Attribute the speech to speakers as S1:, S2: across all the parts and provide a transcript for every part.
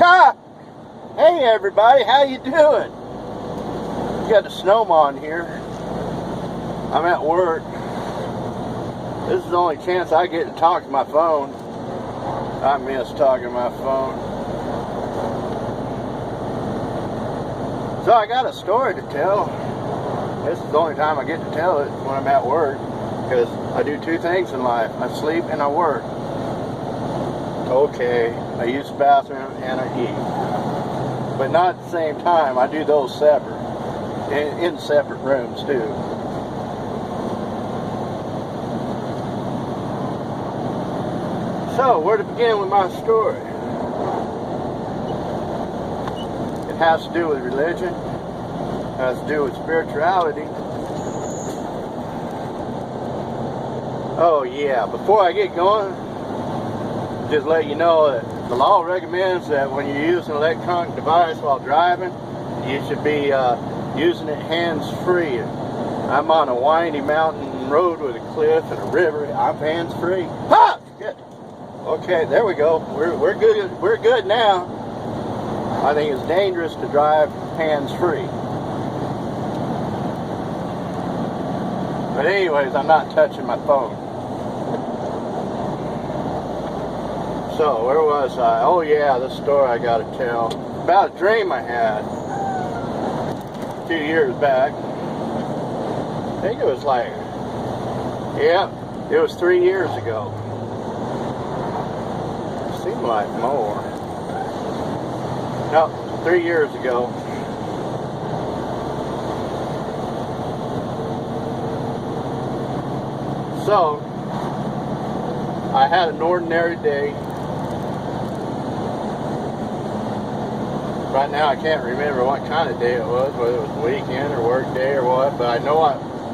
S1: Chuck! Hey everybody, how you doing? You got the Snowmon here. I'm at work. This is the only chance I get to talk to my phone. I miss talking to my phone. So I got a story to tell. This is the only time I get to tell it when I'm at work, because I do two things in life. I sleep and I work. Okay, I use the bathroom and I eat. But not at the same time. I do those separate. In separate rooms too. So, where to begin with my story? It has to do with religion. It has to do with spirituality. Oh yeah, before I get going, just let you know that the law recommends that when you use an electronic device while driving, you should be using it hands-free. I'm on a windy mountain road with a cliff and a river. I'm hands-free. Ha! Shit. Okay, there we go. We're good. We're good now. I think it's dangerous to drive hands-free. But anyways, I'm not touching my phone. So, where was I? Oh yeah, this story I gotta tell. About a dream I had a few years back. I think it was like, yeah, it was 3 years ago. It seemed like more. No, 3 years ago. So, I had an ordinary day. Right now I can't remember what kind of day it was, whether it was a weekend or work day or what, but I know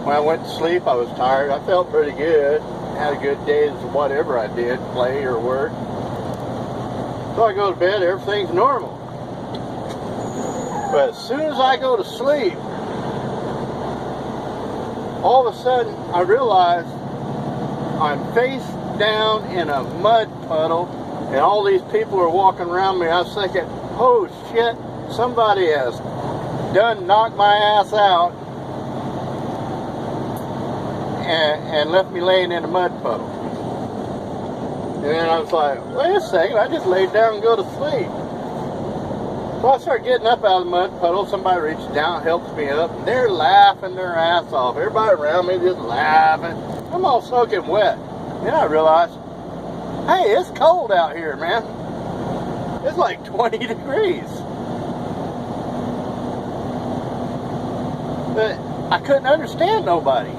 S1: when I went to sleep I was tired. I felt pretty good. Had a good day as whatever I did, play or work. So I go to bed, everything's normal. But as soon as I go to sleep, all of a sudden I realize I'm face down in a mud puddle and all these people are walking around me. I was thinking, oh shit, somebody has done knocked my ass out and left me laying in a mud puddle. And then I was like, wait a second, I just laid down and go to sleep. So I start getting up out of the mud puddle. Somebody reaches down, helps me up, and they're laughing their ass off. Everybody around me just laughing. I'm all soaking wet. Then I realized, hey, it's cold out here, man. It's like 20 degrees. But I couldn't understand nobody.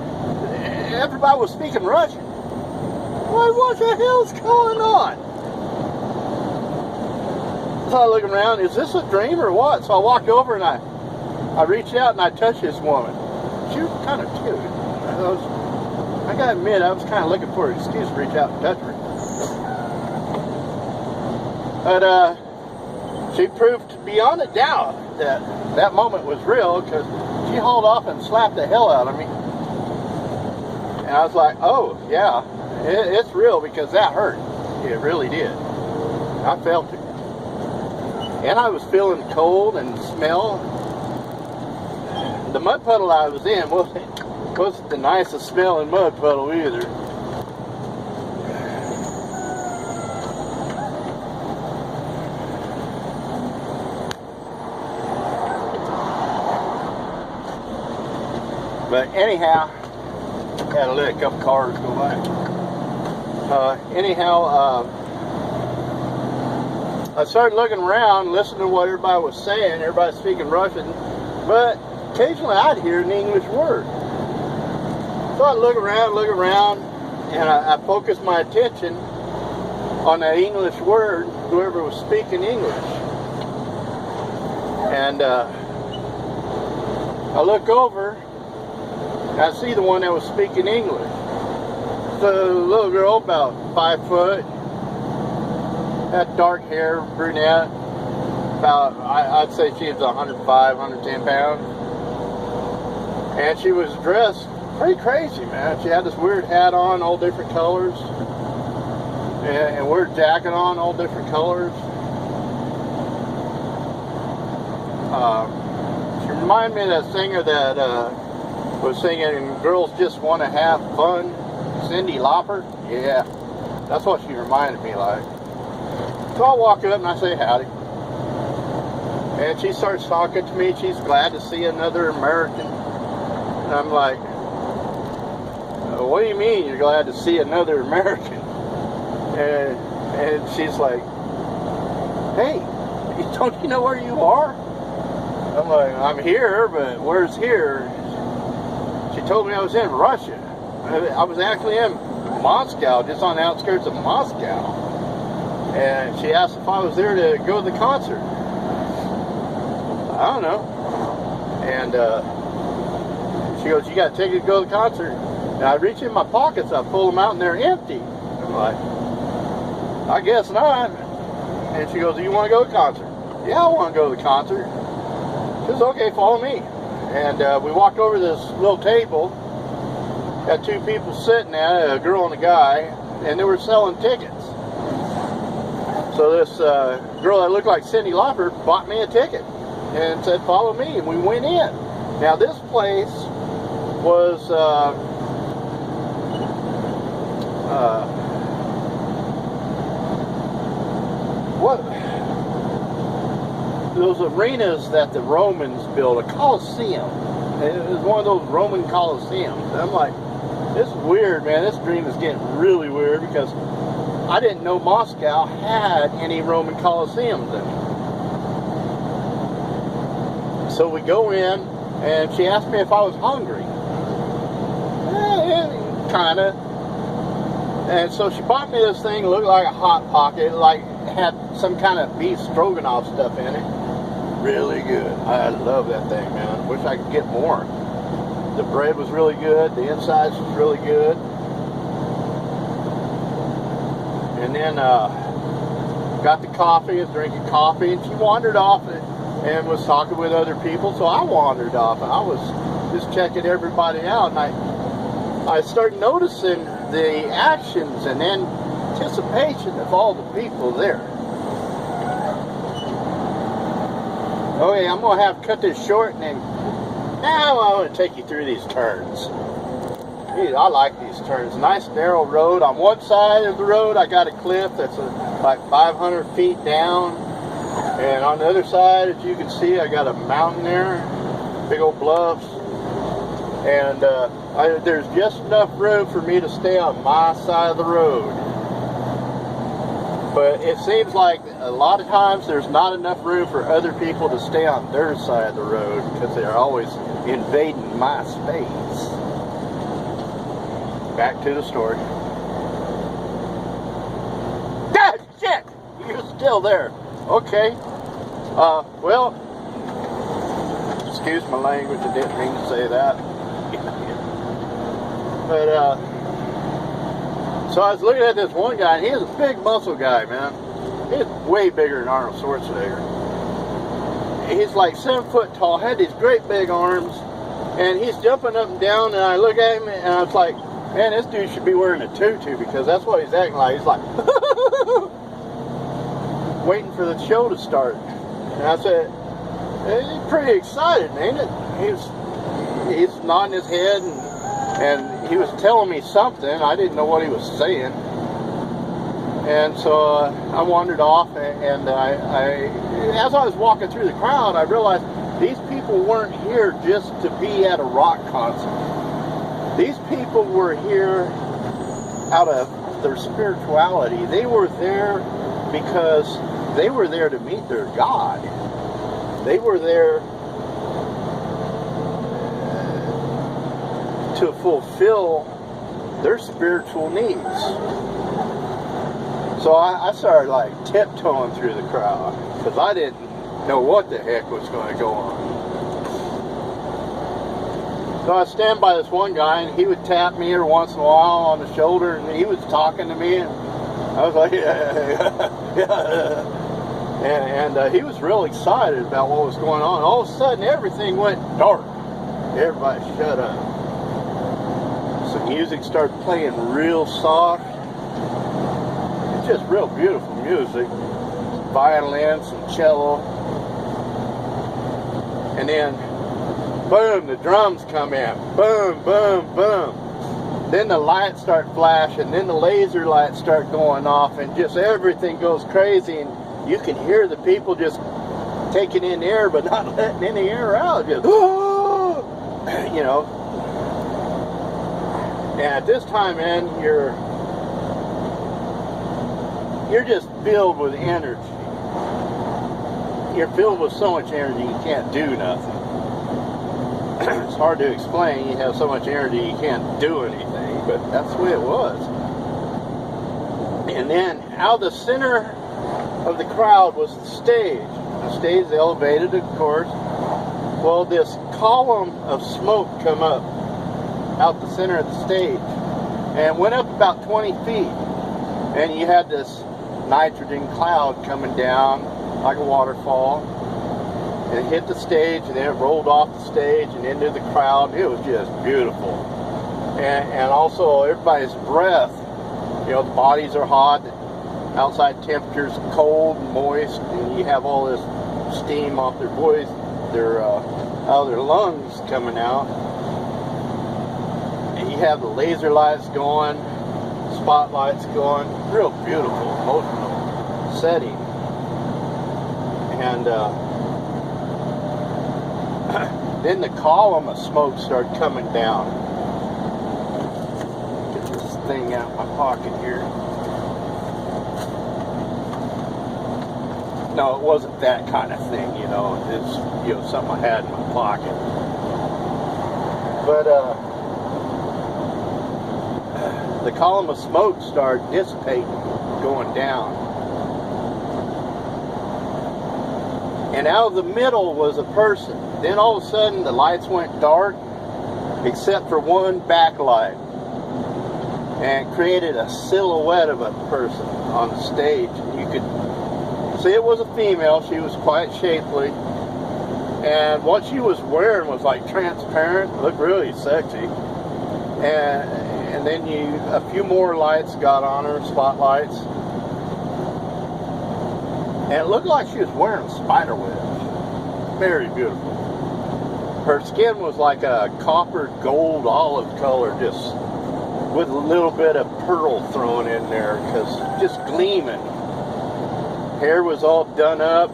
S1: Everybody was speaking Russian. What the hell's going on? So I look around, is this a dream or what? So I walked over and I reached out and I touched this woman. She was kind of cute. I gotta admit, I was kind of looking for an excuse to reach out and touch her. But she proved beyond a doubt that that moment was real, because she hauled off and slapped the hell out of me. And I was like, oh yeah, it's real, because that hurt. It really did. I felt it. And I was feeling cold and smell. The mud puddle I was in wasn't the nicest smelling mud puddle either. But anyhow, had to let a couple cars go by. I started looking around, listening to what everybody was saying. Everybody speaking Russian, but occasionally I'd hear an English word. So I look around, and I focused my attention on that English word, whoever was speaking English. And I look over, I see the one that was speaking English. The little girl, about 5 foot, had dark hair, brunette, about, I'd say she was 105, 110 pounds. And she was dressed pretty crazy, man. She had this weird hat on, all different colors. And weird jacket on, all different colors. remind me of that singer that was singing "Girls Just Want to Have Fun," Cyndi Lauper. Yeah, that's what she reminded me like. So I walk up and I say howdy. And she starts talking to me. She's glad to see another American. And I'm like, what do you mean you're glad to see another American? And she's like, hey, don't you know where you are? I'm like, I'm here, but where's here? She told me I was in Russia. I was actually in Moscow, just on the outskirts of Moscow. And she asked if I was there to go to the concert. I don't know. And she goes, you got a ticket to go to the concert? And I reach in my pockets, I pull them out, and they're empty. I'm like, I guess not. And she goes, do you want to go to the concert? Yeah, I want to go to the concert. She goes, okay, follow me. And we walked over to this little table. Got two people sitting at it, a girl and a guy, and they were selling tickets. So this girl that looked like Cyndi Lauper bought me a ticket and said, follow me, and we went in. Now this place was those arenas that the Romans built, a Colosseum. It was one of those Roman Colosseums. And I'm like, this is weird, man. This dream is getting really weird because I didn't know Moscow had any Roman Colosseums in it. So we go in, and she asked me if I was hungry. Kind of. And so she bought me this thing, looked like a Hot Pocket, like had some kind of beef stroganoff stuff in it. Really good. I love that thing, man. Wish I could get more. The bread was really good. The insides was really good. And then got the coffee, was drinking coffee, and she wandered off and was talking with other people. So I wandered off, and I was just checking everybody out. And I started noticing the actions and anticipation of all the people there. Okay, I'm going to have to cut this short, and then now I want to take you through these turns. Dude, I like these turns. Nice narrow road. On one side of the road, I got a cliff that's like 500 feet down. And on the other side, as you can see, I got a mountain there. Big old bluffs. And there's just enough room for me to stay on my side of the road. But it seems like a lot of times there's not enough room for other people to stay on their side of the road because they're always invading my space. Back to the story. Ah, shit! You're still there. Okay. Well, excuse my language, I didn't mean to say that. But, so I was looking at this one guy, and he was a big muscle guy, man. He's way bigger than Arnold Schwarzenegger. He's like 7 foot tall, had these great big arms, and he's jumping up and down, and I look at him, and I was like, man, this dude should be wearing a tutu, because that's what he's acting like. He's like, waiting for the show to start. And I said, he's pretty excited, ain't it? He's nodding his head, and he was telling me something. I didn't know what he was saying. And so I wandered off, and as I was walking through the crowd, I realized these people weren't here just to be at a rock concert. These people were here out of their spirituality. They were there because they were there to meet their God. They were there to fulfill their spiritual needs. So I started like tiptoeing through the crowd because I didn't know what the heck was going to go on. So I stand by this one guy, and he would tap me every once in a while on the shoulder, and he was talking to me, and I was like, yeah. And he was real excited about what was going on. All of a sudden, everything went dark. Everybody shut up. Some music started playing real soft. It's just real beautiful music. Violin, some cello. And then Boom, the drums come in. Boom, boom, boom. Then the lights start flashing. Then the laser lights start going off, and just everything goes crazy. And you can hear the people just taking in air, but not letting any air out. Just, you know. And at this time, man, you're just filled with energy. You're filled with so much energy you can't do nothing. It's hard to explain. You have so much energy you can't do anything, but that's the way it was. And then out of the center of the crowd was the stage. The stage is elevated, of course. Well, this column of smoke come up out the center of the stage and went up about 20 feet. And you had this nitrogen cloud coming down like a waterfall. And it hit the stage, and then it rolled off the stage and into the crowd. It was just beautiful. And also everybody's breath, you know, the bodies are hot, outside temperature's cold and moist, and you have all this steam off their voice, out of their lungs coming out. And you have the laser lights going, spotlights going, real beautiful, emotional setting. And then the column of smoke started coming down. Get this thing out of my pocket here. No, it wasn't that kind of thing, you know. It's, you know, something I had in my pocket. But the column of smoke started dissipating, going down. And out of the middle was a person. Then all of a sudden the lights went dark, except for one backlight, and it created a silhouette of a person on the stage. You could see it was a female. She was quite shapely, and what she was wearing was like transparent, looked really sexy. And then a few more lights got on her, spotlights, and it looked like she was wearing a spider web. Very beautiful. Her skin was like a copper gold olive color, just with a little bit of pearl thrown in there, because just gleaming. Hair was all done up,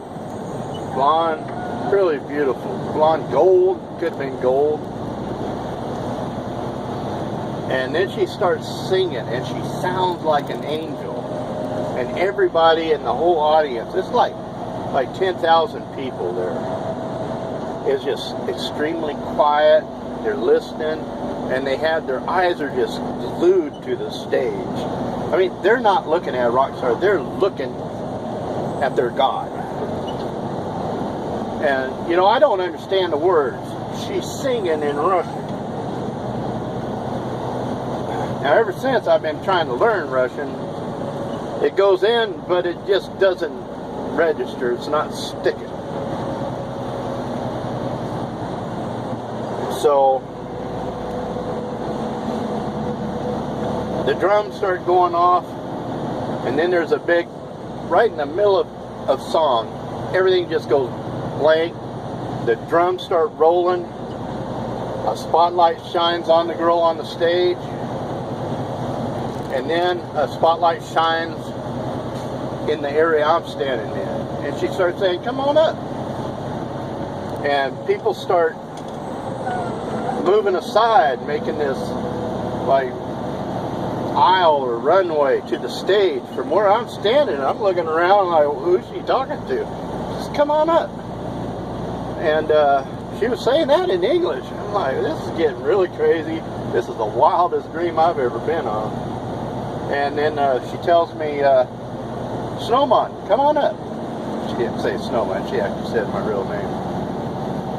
S1: blonde, really beautiful. Blonde gold, could have been gold. And then she starts singing, and she sounds like an angel. And everybody in the whole audience, it's like 10,000 people there. It's just extremely quiet. They're listening, and their eyes are just glued to the stage. I mean, they're not looking at a rock star, they're looking at their God. And, you know, I don't understand the words. She's singing in Russian. Now, ever since I've been trying to learn Russian, it goes in, but it just doesn't register. It's not sticking. So the drums start going off, and then there's a big, right in the middle of song, everything just goes blank. The drums start rolling. A spotlight shines on the girl on the stage, and then a spotlight shines in the area I'm standing in, and she starts saying, "Come on up." And people start moving aside, making this like aisle or runway to the stage from where I'm standing. I'm looking around like, who's she talking to? Just come on up. And she was saying that in English. I'm like, this is getting really crazy. This is the wildest dream I've ever been on. And then she tells me, Snowmon, come on up. She didn't say Snowman, she actually said my real name.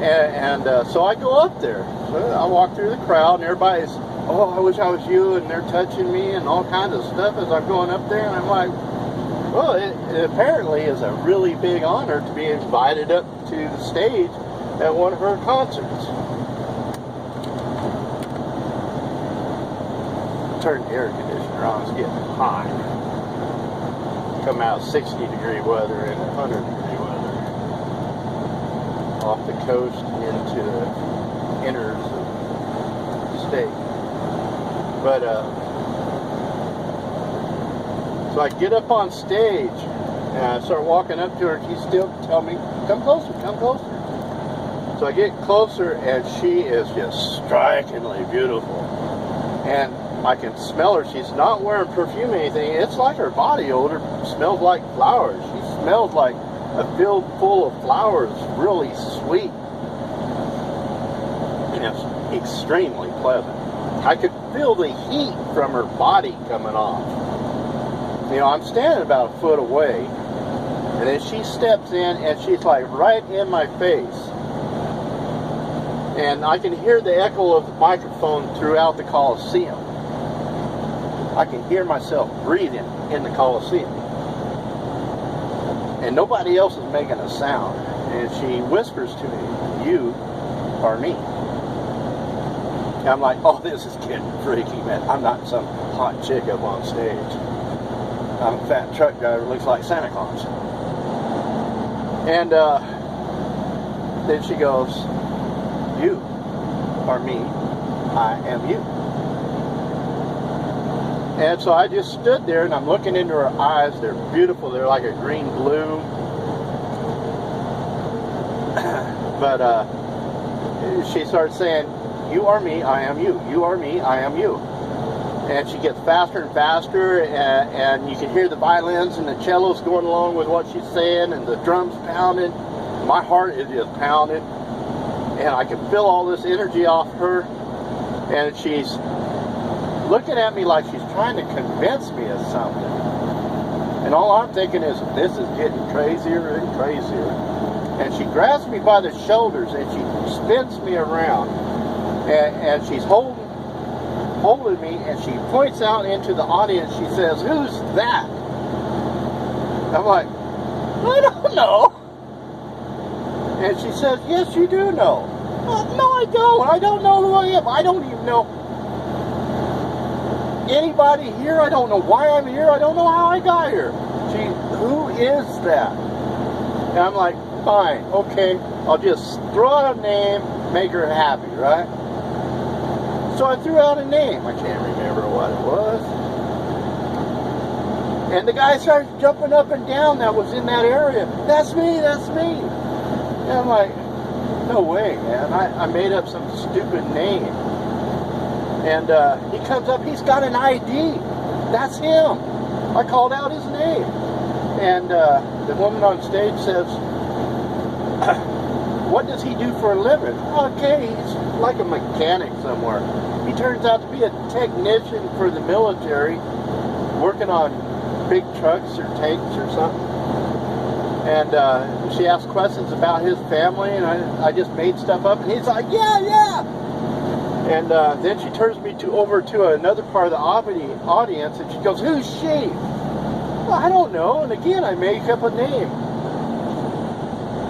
S1: And so I go up there. So I walk through the crowd, and everybody's, oh, I wish I was you, and they're touching me and all kinds of stuff as I'm going up there. And I'm like, well, it apparently is a really big honor to be invited up to the stage at one of her concerts. Turned the air conditioner on, it's getting hot. Come out 60-degree weather and 100-degree weather. Off the coast into the enters the stage. But so I get up on stage and I start walking up to her, and she's still telling me, come closer, come closer. So I get closer, and she is just strikingly beautiful. And I can smell her. She's not wearing perfume or anything. It's like her body odor smells like flowers. She smells like a field full of flowers, really sweet. And it's extremely pleasant. I could feel the heat from her body coming off. You know, I'm standing about a foot away, and then she steps in, and she's like right in my face. And I can hear the echo of the microphone throughout the Coliseum. I can hear myself breathing in the Coliseum. And nobody else is making a sound. And she whispers to me, you are me. And I'm like, oh, this is getting freaky, man. I'm not some hot chick up on stage. I'm a fat truck driver who looks like Santa Claus. And then she goes, you are me, I am you. And so I just stood there, and I'm looking into her eyes. They're beautiful. They're like a green blue. But she starts saying, you are me, I am you. You are me, I am you. And she gets faster and faster, and you can hear the violins and the cellos going along with what she's saying, and the drums pounding. My heart is just pounding. And I can feel all this energy off her, and she's looking at me like she's trying to convince me of something. And all I'm thinking is, this is getting crazier and crazier. And she grabs me by the shoulders, and she spins me around, and she's holding me, and she points out into the audience. She says, who's that? I'm like, I don't know. And she says, yes, you do know. No, I don't. I don't know who I am. I don't even know anybody here. I don't know why I'm here. I don't know how I got here. Who is that? And I'm like, fine, okay. I'll just throw out a name, make her happy, right? So I threw out a name. I can't remember what it was. And the guy starts jumping up and down that was in that area. That's me, that's me. And I'm like, no way, man. I made up some stupid name. And he comes up, he's got an ID. That's him. I called out his name. And the woman on stage says, what does he do for a living? Okay, he's like a mechanic somewhere. He turns out to be a technician for the military, working on big trucks or tanks or something. And she asked questions about his family, and I just made stuff up, and he's like, yeah, yeah. And then she turns me over to another part of the audience, and she goes, who's she? Well, I don't know. And again, I make up a name.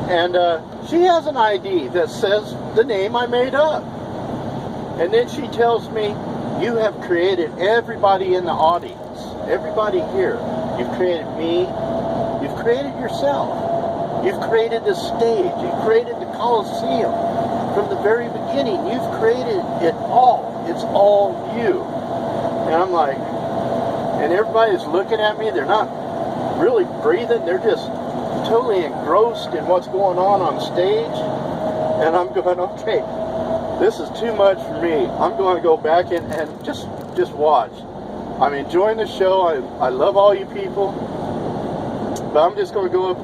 S1: And she has an ID that says the name I made up. And then she tells me, you have created everybody in the audience, everybody here. You've created me. You've created yourself. You've created the stage. You've created the Coliseum. From the very beginning, you've created it all. It's all you. And I'm like, and everybody's looking at me. They're not really breathing. They're just totally engrossed in what's going on stage. And I'm going, okay, this is too much for me. I'm going to go back in and just watch. I'm enjoying the show. I love all you people. But I'm just going to go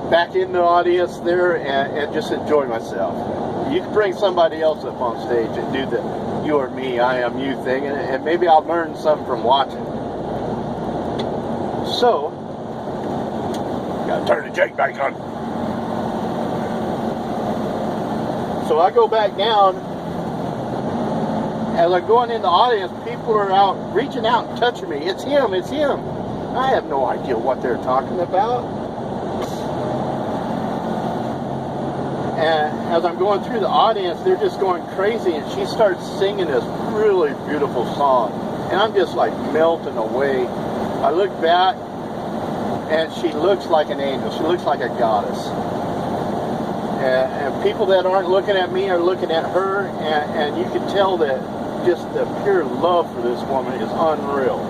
S1: back in the audience there and just enjoy myself. You can bring somebody else up on stage and do the you or me, I am you thing, and maybe I'll learn something from watching. So, gotta turn the jig back on. So I go back down. As I'm going in the audience, people are out, reaching out and touching me. It's him, it's him. I have no idea what they're talking about. And as I'm going through the audience, they're just going crazy, and she starts singing this really beautiful song. And I'm just like melting away. I look back, and she looks like an angel. She looks like a goddess. And people that aren't looking at me are looking at her, and you can tell that just the pure love for this woman is unreal.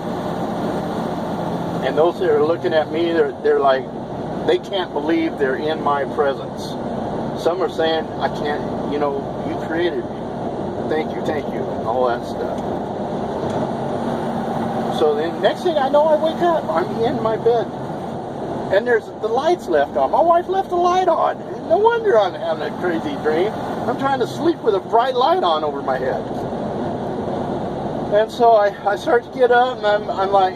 S1: And those that are looking at me, they're like, they can't believe they're in my presence. Some are saying, I can't, you know, you created me. Thank you, and all that stuff. So then next thing I know, I wake up. I'm in my bed. And there's the lights left on. My wife left the light on. No wonder I'm having a crazy dream. I'm trying to sleep with a bright light on over my head. And so I start to get up, and I'm like,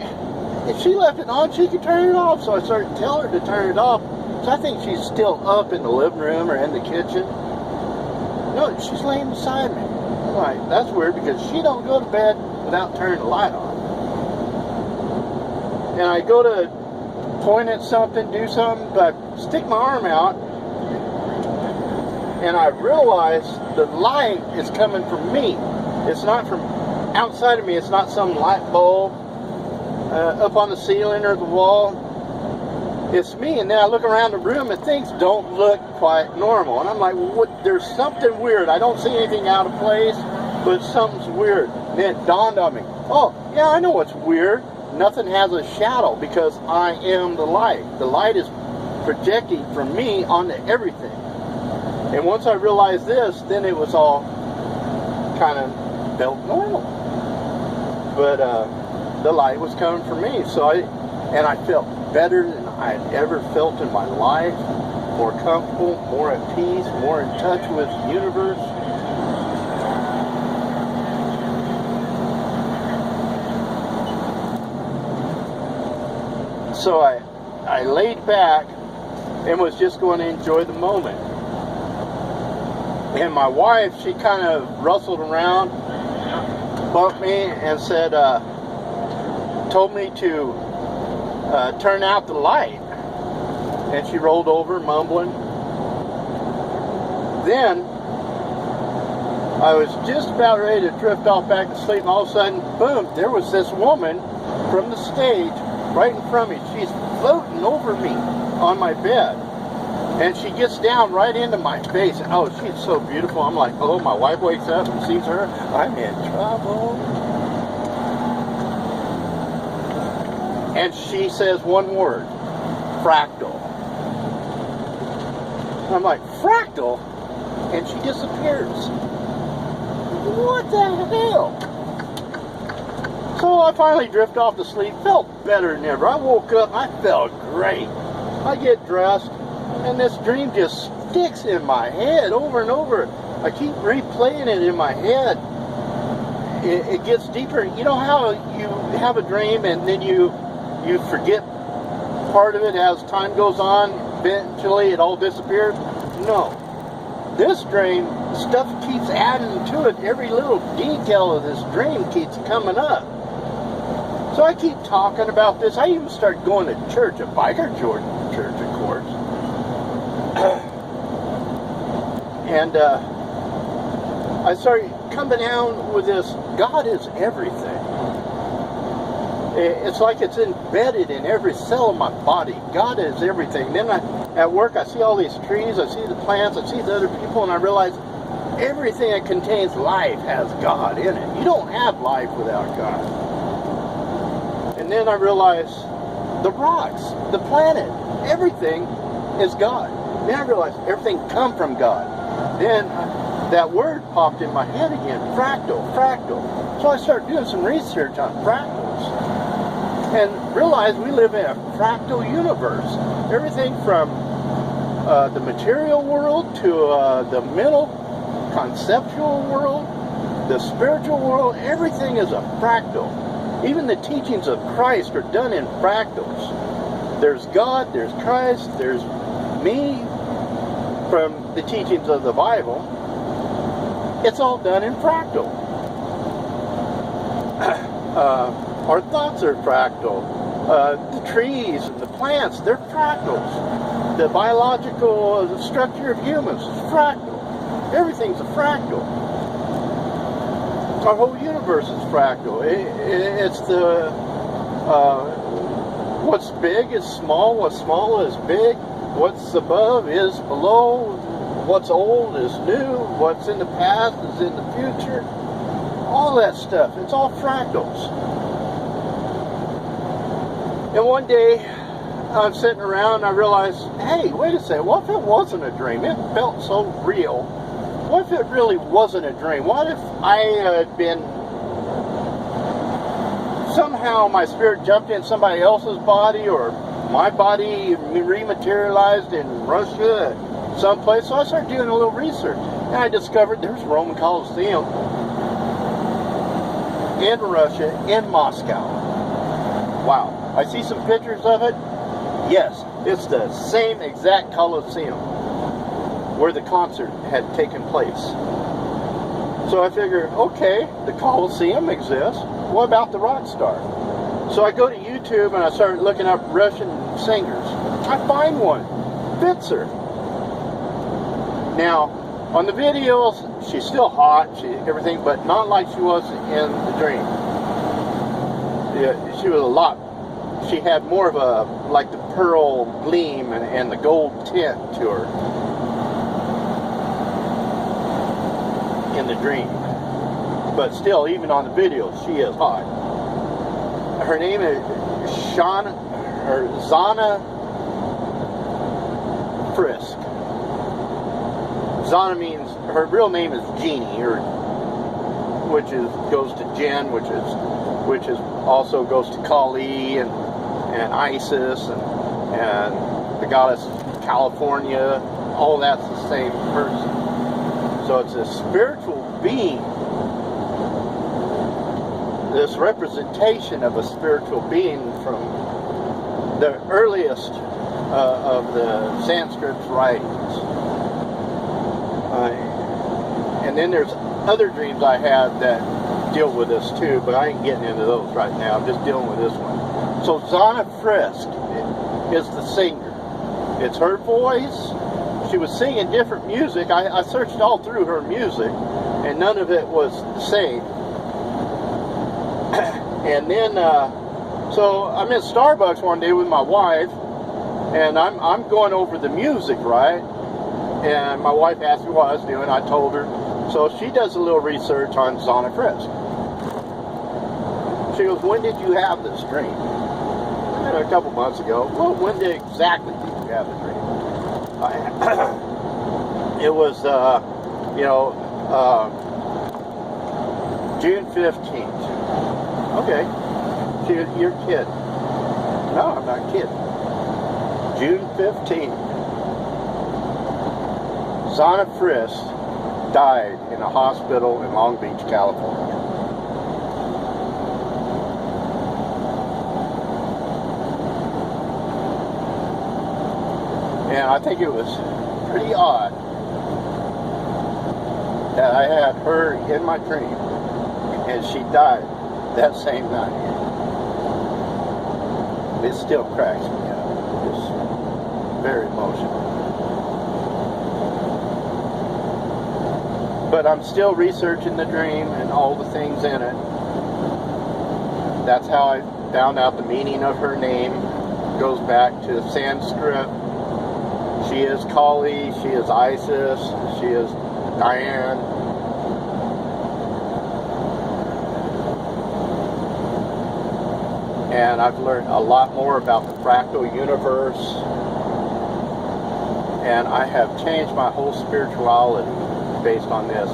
S1: if she left it on, she could turn it off. So I started to tell her to turn it off. So I think she's still up in the living room or in the kitchen. No, she's laying beside me. I'm like, that's weird, because she don't go to bed without turning the light on. And I go to point at something, do something, but I stick my arm out, and I realize the light is coming from me. It's not from outside of me. It's not some light bulb up on the ceiling or the wall. It's me. And then I look around the room and things don't look quite normal. And I'm like, what? There's something weird. I don't see anything out of place, but something's weird. And then it dawned on me, oh, yeah, I know what's weird. Nothing has a shadow, because I am the light. The light is projecting from me onto everything. And once I realized this, then it was all kind of felt normal. But the light was coming from me. So I felt better than I had ever felt in my life. More comfortable, more at peace, more in touch with the universe. So I laid back and was just going to enjoy the moment. And my wife, she kind of rustled around, bumped me, and said, told me to turn out the light. And she rolled over, mumbling. Then I was just about ready to drift off back to sleep, and all of a sudden, boom, there was this woman from the stage right in front of me. She's floating over me on my bed. And she gets down right into my face. Oh, she's so beautiful. I'm like, oh, my wife wakes up and sees her. I'm in trouble. And she says one word, fractal. I'm like, fractal? And she disappears. What the hell? So I finally drift off to sleep, felt better than ever. I woke up, I felt great. I get dressed, and this dream just sticks in my head over and over. I keep replaying it in my head. It gets deeper. You know how you have a dream and then you forget part of it as time goes on, eventually it all disappears? No. This dream, stuff keeps adding to it. Every little detail of this dream keeps coming up. So I keep talking about this. I even started going to church, a biker church, of course. And I started coming down with this, God is everything. It's like it's embedded in every cell of my body. God is everything. Then at work, I see all these trees, I see the plants, I see the other people, and I realize everything that contains life has God in it. You don't have life without God. And then I realized the rocks, the planet, everything is God. Then I realized everything comes from God. Then that word popped in my head again, fractal, fractal. So I started doing some research on fractals and realized we live in a fractal universe. Everything from the material world to the mental, conceptual world, the spiritual world, everything is a fractal. Even the teachings of Christ are done in fractals. There's God, there's Christ, there's me from the teachings of the Bible. It's all done in fractal. Our thoughts are fractal. The trees and the plants, they're fractals. The biological structure of humans is fractal. Everything's a fractal. Our whole universe is fractal. It's the what's big is small, what's small is big, what's above is below. what's old is new, what's in the past is in the future. All that stuff, it's all fractals. And one day, I'm sitting around and I realized, hey, wait a second, what if it wasn't a dream? It felt so real. What if it really wasn't a dream? What if I had been, somehow my spirit jumped in somebody else's body, or my body rematerialized in Russia, someplace? So I started doing a little research, and I discovered there's a Roman Colosseum in Russia, in Moscow. Wow. I see some pictures of it. Yes, it's the same exact Colosseum where the concert had taken place. So I figured, okay, the Colosseum exists. What about the rock star? So I go to YouTube and I started looking up Russian singers. I find one. Fits her. Now, on the videos, she's still hot, everything, but not like she was in the dream. Yeah, she was a lot. She had more of a, like the pearl gleam and the gold tint to her in the dream. But still, even on the video, she is hot. Her name is Zana Frisk. Zana means, her real name is Genie, which goes to Jinn, which is also goes to Kali and Isis and the goddess California. All that's the same person. So it's a spiritual being. This representation of a spiritual being from the earliest of the Sanskrit writings. And then there's other dreams I had that deal with this too, but I ain't getting into those right now. I'm just dealing with this one. So Zana Frisk is the singer. It's her voice. She was singing different music. I searched all through her music, and none of it was the same. And then, so I'm in Starbucks one day with my wife, and I'm going over the music, right? And my wife asked me what I was doing. I told her. So she does a little research on Zana Frisk. She goes, when did you have this dream? A couple months ago. Well, when exactly did you have the dream? It was, June 15th. Okay. You're kidding. No, I'm not kidding. June 15th. Zana Frisk died in a hospital in Long Beach, California. And I think it was pretty odd that I had her in my dream and she died that same night. It still cracks me up. It's very emotional. But I'm still researching the dream and all the things in it. That's how I found out the meaning of her name. It goes back to Sanskrit. She is Kali, she is Isis, she is Diane. And I've learned a lot more about the fractal universe. And I have changed my whole spirituality based on this.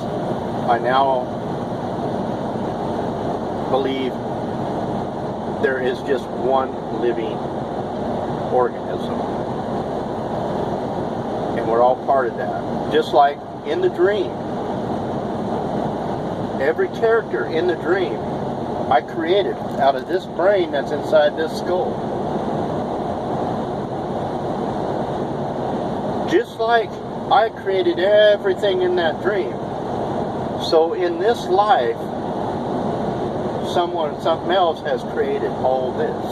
S1: I now believe there is just one living organism. And we're all part of that. Just like in the dream. Every character in the dream I created out of this brain that's inside this skull. Just like I created everything in that dream. So in this life, something else has created all this.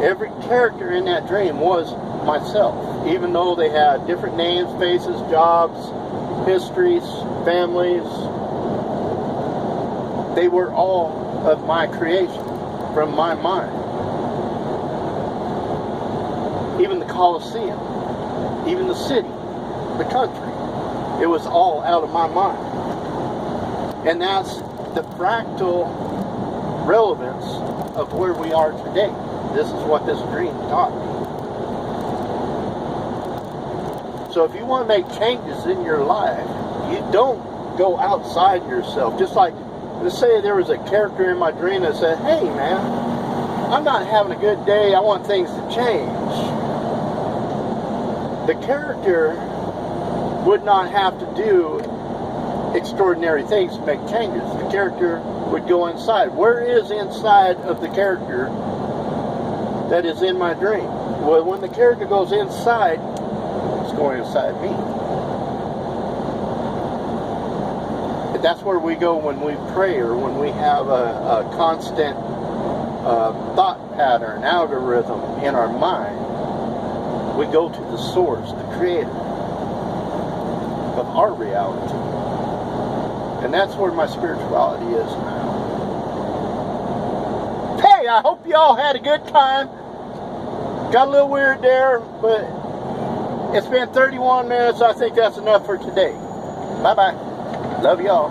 S1: Every character in that dream was myself, even though they had different names, faces, jobs, histories, families. They were all of my creation, from my mind. Even the Colosseum, even the city, the country. It was all out of my mind. And that's the fractal relevance of where we are today. This is what this dream taught me. So if you want to make changes in your life, you don't go outside yourself. Just like, let's say there was a character in my dream that said, hey man, I'm not having a good day, I want things to change. The character would not have to do extraordinary things to make changes. The character would go inside. Where is inside of the character that is in my dream? Well, when the character goes inside, it's going inside me. That's where we go when we pray, or when we have a constant thought pattern, algorithm in our mind. We go to the source, the creator of our reality. And that's where my spirituality is now. Hey, I hope you all had a good time. Got a little weird there, but it's been 31 minutes. I think that's enough for today. Bye-bye. Love y'all.